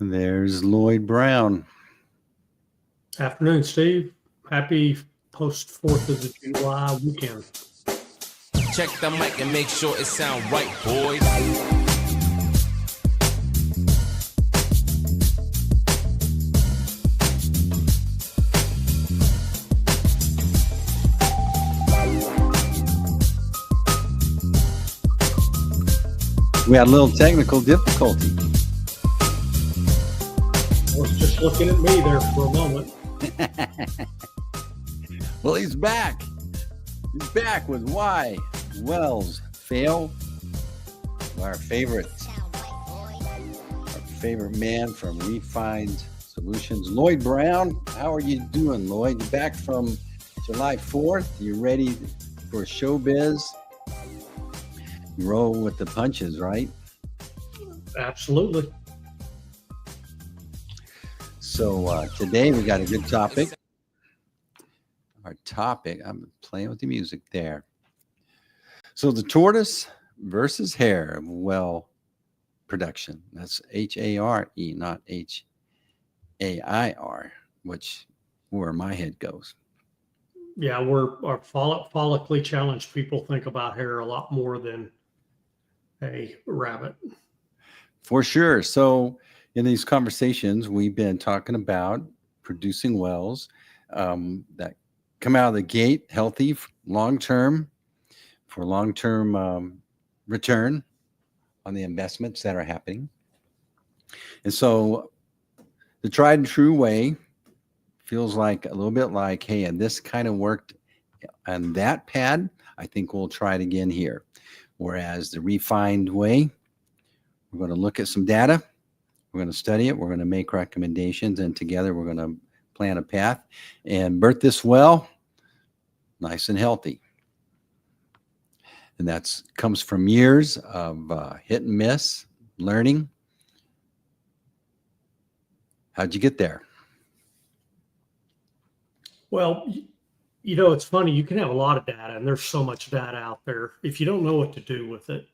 There's Lloyd Brown. Afternoon, Steve. Happy post 4th of the July weekend. Check the mic and make sure it sound right, boys. We had a little technical difficulty. I was just looking at me there for a moment. Well, he's back. He's back with why wells fail. Our favorite man from Refined Solutions, Lloyd Brown. How are you doing, Lloyd? You back from July 4th? You ready for showbiz? You roll with the punches, right? Absolutely. So today we got a good topic. Our topic, I'm playing with the music there. So the tortoise versus hare well production. That's Hare, not Hair, which where my head goes. Yeah, our follically challenged people think about hair a lot more than a rabbit. For sure. So in these conversations, we've been talking about producing wells that come out of the gate healthy, long-term, for long-term return on the investments that are happening. And so the tried and true way feels like a little bit like, hey, and this kind of worked on that pad. I think we'll try it again here. Whereas the refined way, we're going to look at some data. We're going to study it. We're going to make recommendations. And together we're going to plan a path and birth this well nice and healthy. And that comes from years of hit and miss learning. How'd you get there? Well, you know, it's funny. You can have a lot of data, and there's so much data out there. If you don't know what to do with it,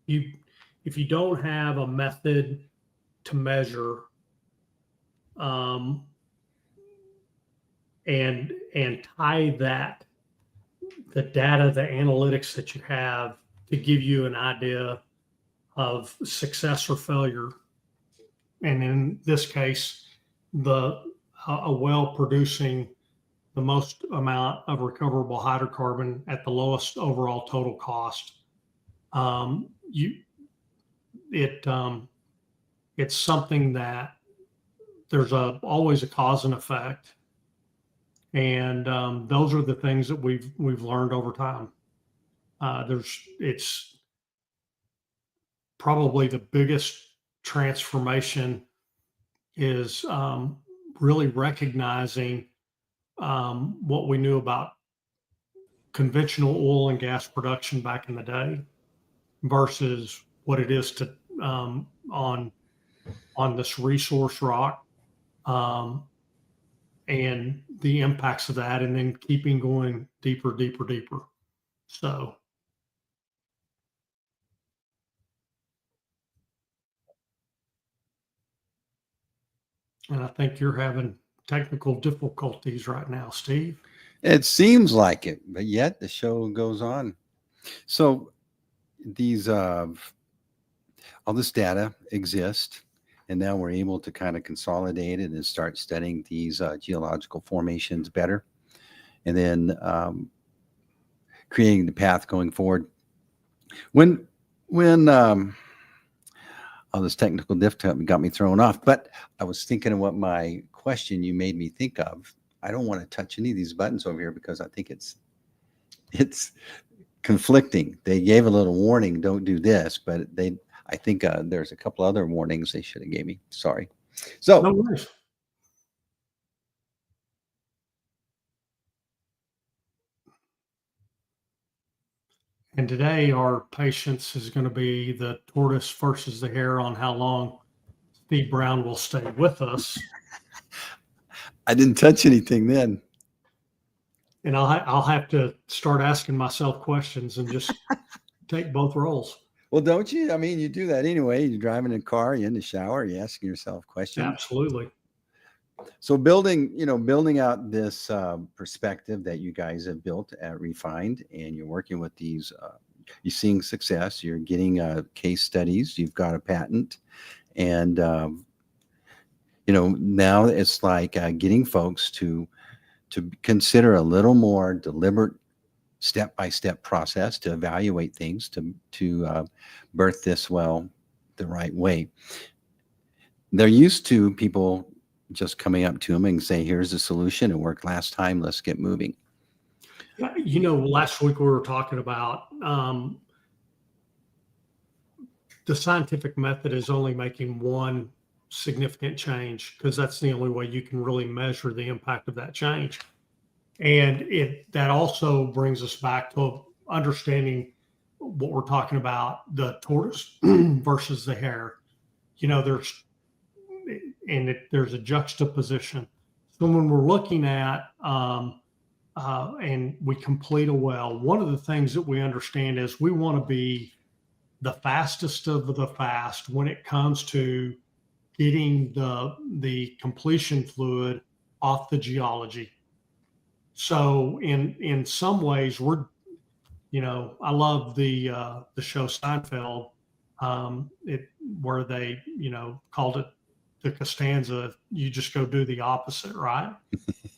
if you don't have a method to measure, and tie the data, the analytics that you have to give you an idea of success or failure, and in this case, a well producing the most amount of recoverable hydrocarbon at the lowest overall total cost. It's something that there's always a cause and effect, and those are the things that we've learned over time. It's probably the biggest transformation is really recognizing what we knew about conventional oil and gas production back in the day versus what it is to on this resource rock, and the impacts of that, and then keeping going deeper. So and I think you're having technical difficulties right now, Steve. It seems like it, but yet the show goes on. So these all this data exists, and now we're able to kind of consolidate it and start studying these geological formations better, and then creating the path going forward. When all this technical difficulty got me thrown off, but I was thinking of what my question you made me think of. I don't want to touch any of these buttons over here because I think it's conflicting. They gave a little warning, don't do this, but I think there's a couple other warnings they should have gave me. Sorry. So No worries. And today our patience is going to be the tortoise versus the hare on how long Steve Brown will stay with us. I didn't touch anything then. And I'll have to start asking myself questions and just take both roles. Well, don't you? I mean, you do that anyway. You're driving in a car, you're in the shower, you're asking yourself questions. Absolutely. So building out this perspective that you guys have built at Refined, and you're working with these, you're seeing success, you're getting case studies, you've got a patent, and now it's like getting folks to consider a little more deliberate step-by-step process to evaluate things to birth this well the right way. They're used to people just coming up to them and say, here's the solution. It worked last time. Let's get moving. Last week we were talking about the scientific method is only making one significant change, because that's the only way you can really measure the impact of that change. And that also brings us back to understanding what we're talking about, the tortoise versus the hare. There's a juxtaposition. So when we're looking at and we complete a well, one of the things that we understand is we want to be the fastest of the fast when it comes to getting the completion fluid off the geology. So in some ways, I love the show Seinfeld, where they called it the Costanza. You just go do the opposite, right?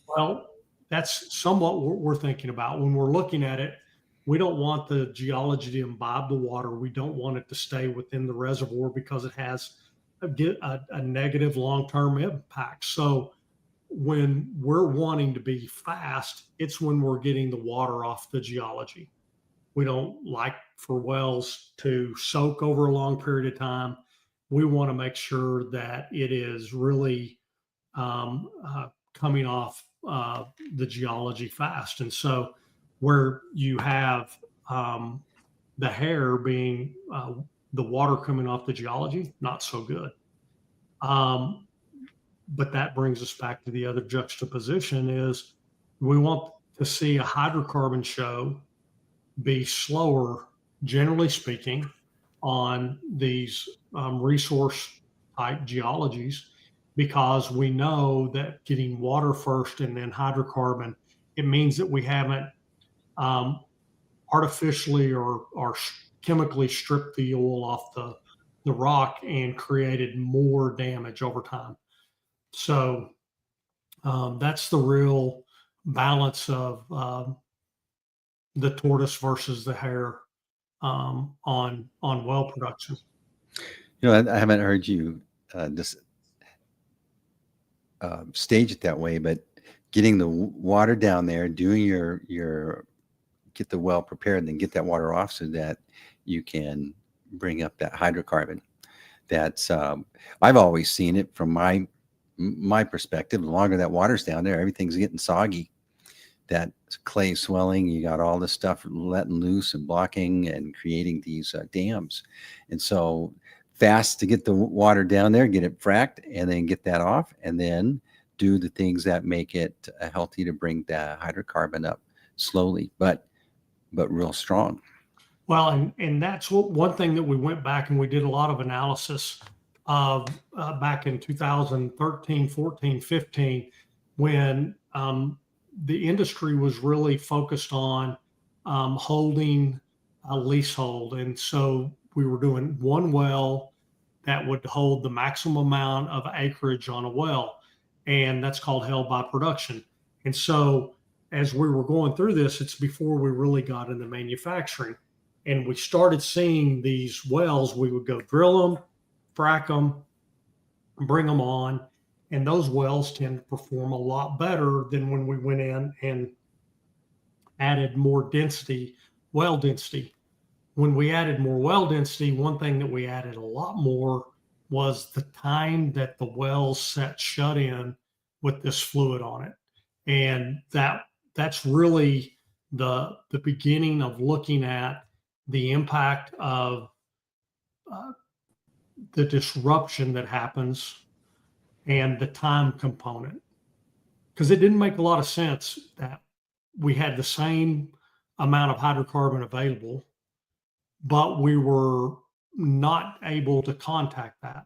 Well, that's somewhat what we're thinking about when we're looking at it. We don't want the geology to imbibe the water. We don't want it to stay within the reservoir, because it has a negative long-term impact. So when we're wanting to be fast, it's when we're getting the water off the geology. We don't like for wells to soak over a long period of time. We want to make sure that it is really coming off the geology fast. And so where you have the Hare being the water coming off the geology, not so good. But that brings us back to the other juxtaposition is we want to see a hydrocarbon show be slower, generally speaking, on these resource type geologies, because we know that getting water first and then hydrocarbon, it means that we haven't artificially or chemically stripped the oil off the rock and created more damage over time. So that's the real balance of the tortoise versus the hare on well production. I haven't heard you just stage it that way, but getting the water down there, doing your get the well prepared, and then get that water off so that you can bring up that hydrocarbon. That's I've always seen it from my perspective. The longer that water's down there, everything's getting soggy. That clay swelling, you got all this stuff letting loose and blocking and creating these dams. And so fast to get the water down there, get it fracked, and then get that off, and then do the things that make it healthy to bring the hydrocarbon up slowly, but real strong. Well, and that's one thing that we went back and we did a lot of analysis of back in 2013, 14, 15, when the industry was really focused on holding a leasehold. And so we were doing one well that would hold the maximum amount of acreage on a well, and that's called held by production. And so as we were going through this, it's before we really got into manufacturing. And we started seeing these wells, we would go drill them, frack them, bring them on. And those wells tend to perform a lot better than when we went in and added more density, well density. When we added more well density, one thing that we added a lot more was the time that the wells sat shut in with this fluid on it. And that's really the beginning of looking at the impact of the disruption that happens and the time component. Because it didn't make a lot of sense that we had the same amount of hydrocarbon available, but we were not able to contact that.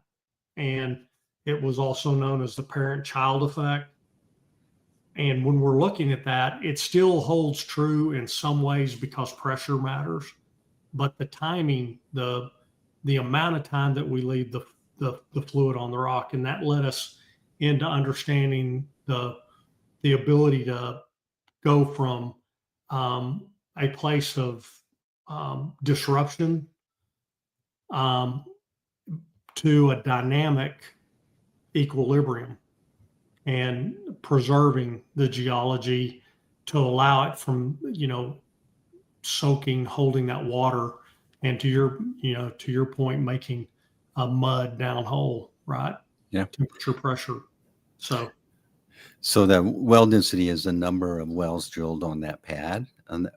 And it was also known as the parent-child effect. And when we're looking at that, it still holds true in some ways because pressure matters, but the timing, the amount of time that we leave the fluid on the rock, and that led us into understanding the ability to go from a place of disruption to a dynamic equilibrium and preserving the geology to allow it from, soaking, holding that water, and to your point, making a mud downhole, right? Yeah. Temperature, pressure. So the well density is the number of wells drilled on that pad, and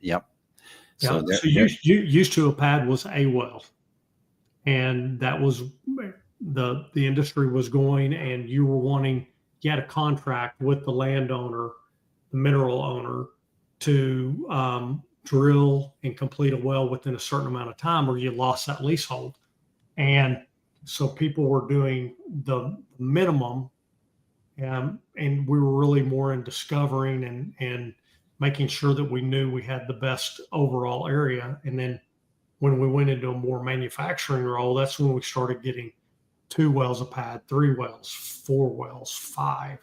yep. So used to a pad was a well, and that was the industry was going, and you had a contract with the landowner, the mineral owner, to drill and complete a well within a certain amount of time, or you lost that leasehold. And so people were doing the minimum, and we were really more in discovering and making sure that we knew we had the best overall area. And then when we went into a more manufacturing role, that's when we started getting 2 wells a pad, 3 wells, 4 wells, 5.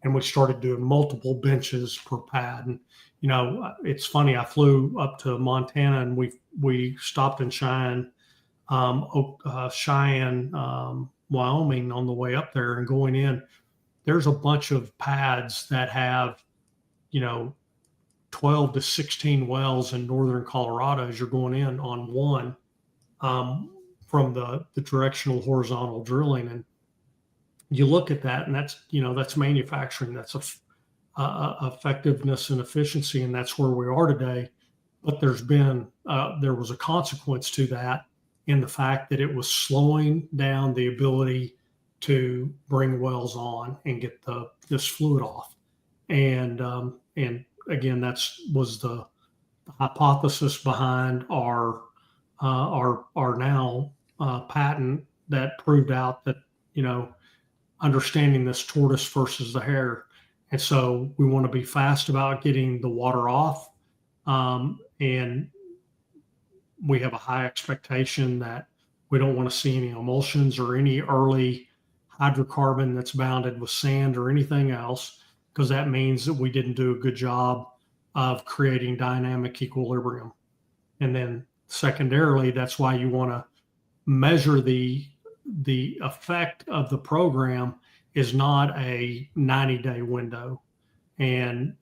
And we started doing multiple benches per pad. And, it's funny, I flew up to Montana, and we stopped in Cheyenne, Wyoming on the way up there, and going in, there's a bunch of pads that have, 12 to 16 wells in northern Colorado as you're going in on one, from the directional horizontal drilling. And you look at that, and that's manufacturing, that's effectiveness and efficiency, and that's where we are today. But there was a consequence to that, in the fact that it was slowing down the ability to bring wells on and get this fluid off. And again, was the hypothesis behind our now patent that proved out that, understanding this tortoise versus the hare. And so we want to be fast about getting the water off. And we have a high expectation that we don't want to see any emulsions or any early hydrocarbon that's bounded with sand or anything else, because that means that we didn't do a good job of creating dynamic equilibrium. And then secondarily, that's why you want to measure the effect of the program is not a 90-day window. And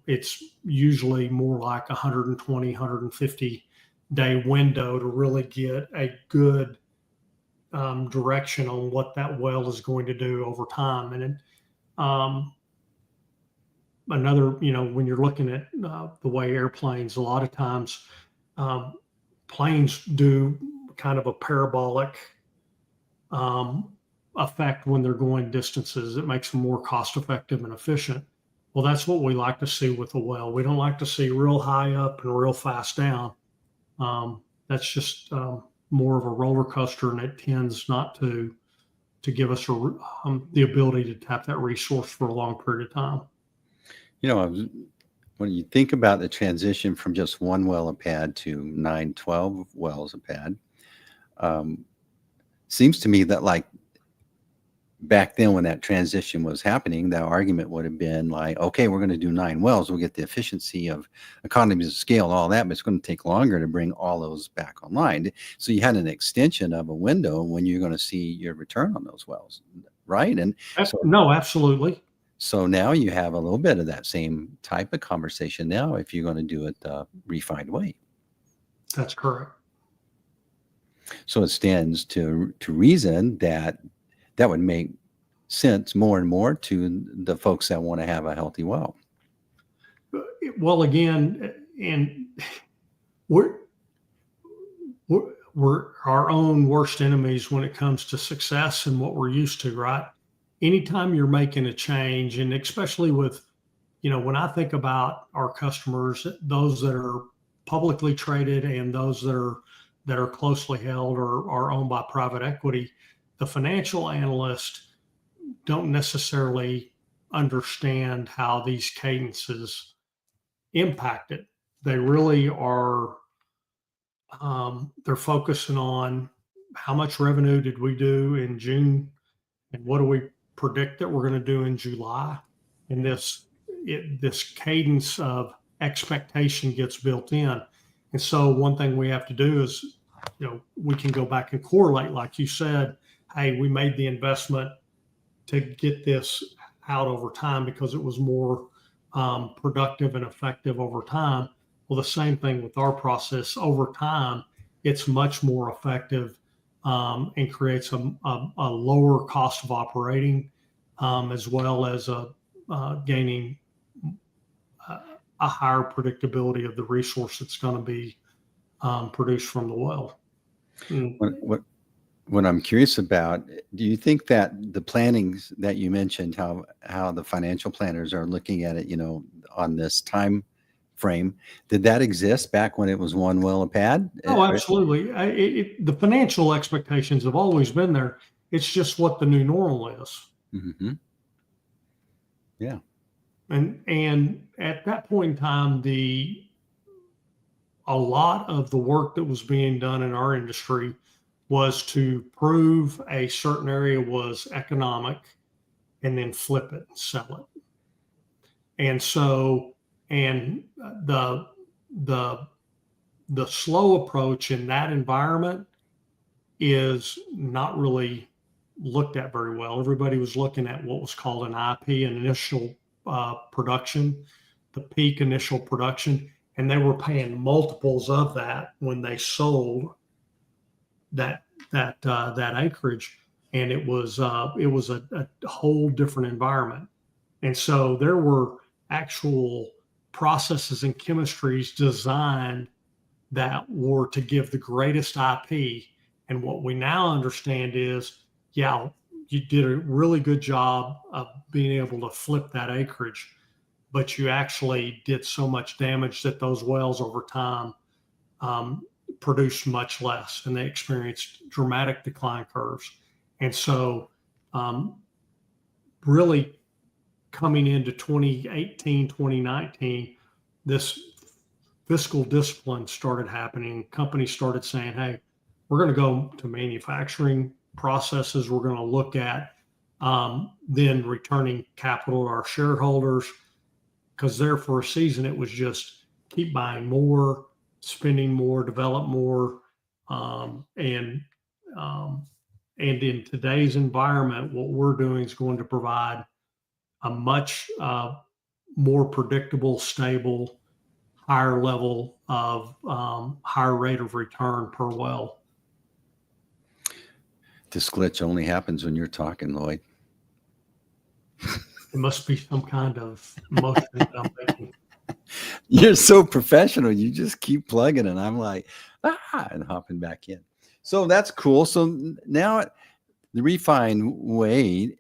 it's usually more like 120, 150-day window to really get a good direction on what that well is going to do over time. And another, when you're looking at the way airplanes, a lot of times planes do kind of a parabolic effect when they're going distances. It makes them more cost effective and efficient. Well, that's what we like to see with a well. We don't like to see real high up and real fast down. That's just more of a roller coaster, and it tends not to give us the ability to tap that resource for a long period of time. When you think about the transition from just 1 well a pad to 9, 12 wells a pad, seems to me that, like, back then when that transition was happening, that argument would have been like, okay, we're going to do 9 wells. We'll get the efficiency of economies of scale and all that, but it's going to take longer to bring all those back online. So you had an extension of a window when you're going to see your return on those wells, right? And no, absolutely. So now you have a little bit of that same type of conversation now if you're going to do it the refined way. That's correct. So it stands to reason that would make sense more and more to the folks that want to have a healthy well. Well, again, and we're our own worst enemies when it comes to success and what we're used to, right? Anytime you're making a change, and especially with, when I think about our customers, those that are publicly traded and those that are that are closely held or are owned by private equity, the financial analysts don't necessarily understand how these cadences impact it. They really are, they're focusing on how much revenue did we do in June and what do we predict that we're going to do in July. And this cadence of expectation gets built in. And so one thing we have to do is, we can go back and correlate, like you said, hey, we made the investment to get this out over time because it was more productive and effective over time. Well, the same thing with our process. Over time, it's much more effective and creates a lower cost of operating, as well as gaining a higher predictability of the resource that's going to be produced from the well. What I'm curious about, do you think that the plannings that you mentioned, how the financial planners are looking at it, on this time frame, did that exist back when it was one well a pad? Oh, absolutely. The financial expectations have always been there. It's just what the new normal is. Mm-hmm. Yeah. And at that point in time, a lot of the work that was being done in our industry was to prove a certain area was economic and then flip it and sell it. And so, and the slow approach in that environment is not really looked at very well. Everybody was looking at what was called an IP, an initial production, the peak initial production, and they were paying multiples of that when they sold that acreage, and it was a whole different environment. And so there were actual processes and chemistries designed that were to give the greatest IP. And what we now understand is, yeah, you did a really good job of being able to flip that acreage, but you actually did so much damage that those wells over time produced much less, and they experienced dramatic decline curves. And so really coming into 2018, 2019, this fiscal discipline started happening. Companies started saying, hey, we're going to go to manufacturing processes. We're going to look at then returning capital to our shareholders, because there for a season, it was just keep buying more, spending more, develop more. And in today's environment, what we're doing is going to provide a much more predictable, stable, higher level of higher rate of return per well. This glitch only happens when you're talking, Lloyd. It must be some kind of motion that I'm making. You're so professional. You just keep plugging, and I'm like, and hopping back in. So that's cool. So now the refined way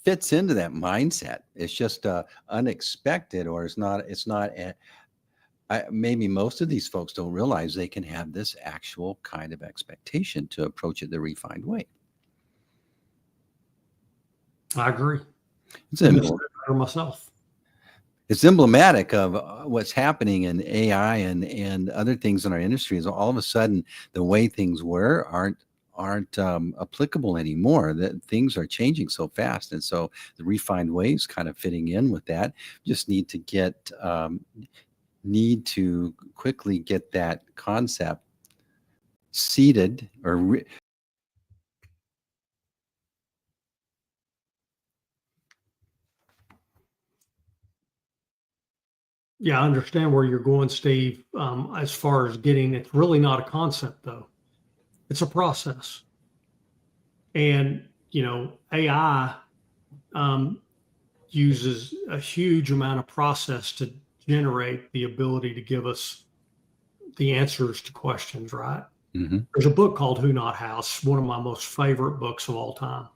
fits into that mindset. It's just unexpected, or it's not. Maybe most of these folks don't realize they can have this actual kind of expectation to approach it the refined way. I agree. It's myself. It's emblematic of what's happening in AI and other things in our industry. Is all of a sudden the way things were aren't applicable anymore. That things are changing so fast, and so the refined way is kind of fitting in with that. Just need to quickly get that concept seated or Yeah, I understand where you're going, Steve. As far as it's really not a concept, though. It's a process. And, AI uses a huge amount of process to generate the ability to give us the answers to questions, right? Mm-hmm. There's a book called Who Not How, one of my most favorite books of all time.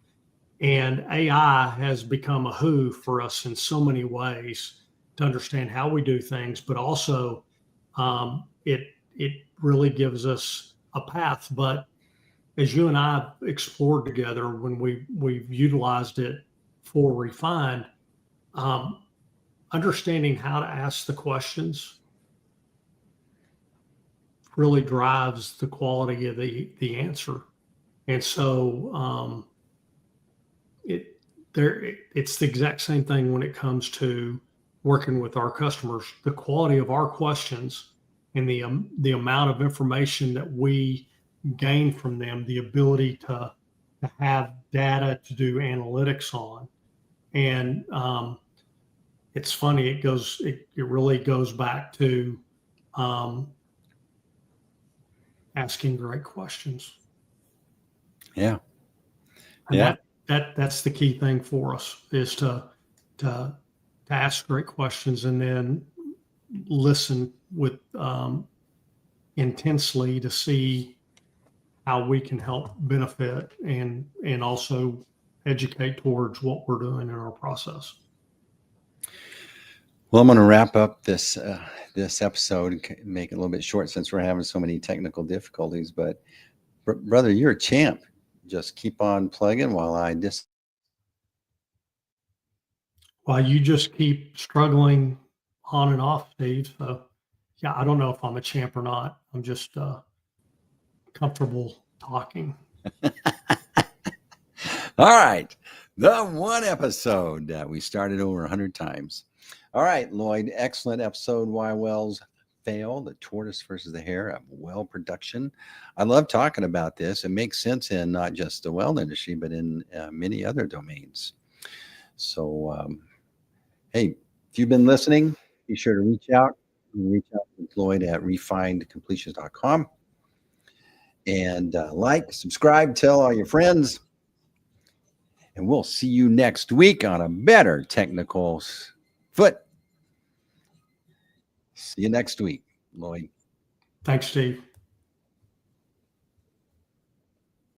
And AI has become a who for us in so many ways to understand how we do things, but also it it really gives us a path. But as you and I explored together when we've utilized it for refined, understanding how to ask the questions really drives the quality of the answer. And so it's the exact same thing when it comes to working with our customers. The quality of our questions and the amount of information that we gain from them, the ability to have data to do analytics on. And it's funny, it really goes back to asking great questions. Yeah. And Yeah. that's the key thing for us, is to ask great questions and then listen with intensely to see how we can help benefit and also educate towards what we're doing in our process. Well, I'm going to wrap up this episode and make it a little bit short since we're having so many technical difficulties. But brother, you're a champ. Just keep on plugging while While you just keep struggling on and off, Steve. So yeah, I don't know if I'm a champ or not. I'm just comfortable talking. All right. The one episode that we started over 100 times. All right, Lloyd, excellent episode. Why wells fail, the tortoise versus the hare of well production. I love talking about this. It makes sense in not just the well industry, but in many other domains. So, hey, if you've been listening, be sure to reach out. Reach out to Lloyd at refinedcompletions.com. And like, subscribe, tell all your friends. And we'll see you next week on a better technical foot. See you next week, Lloyd. Thanks, Steve.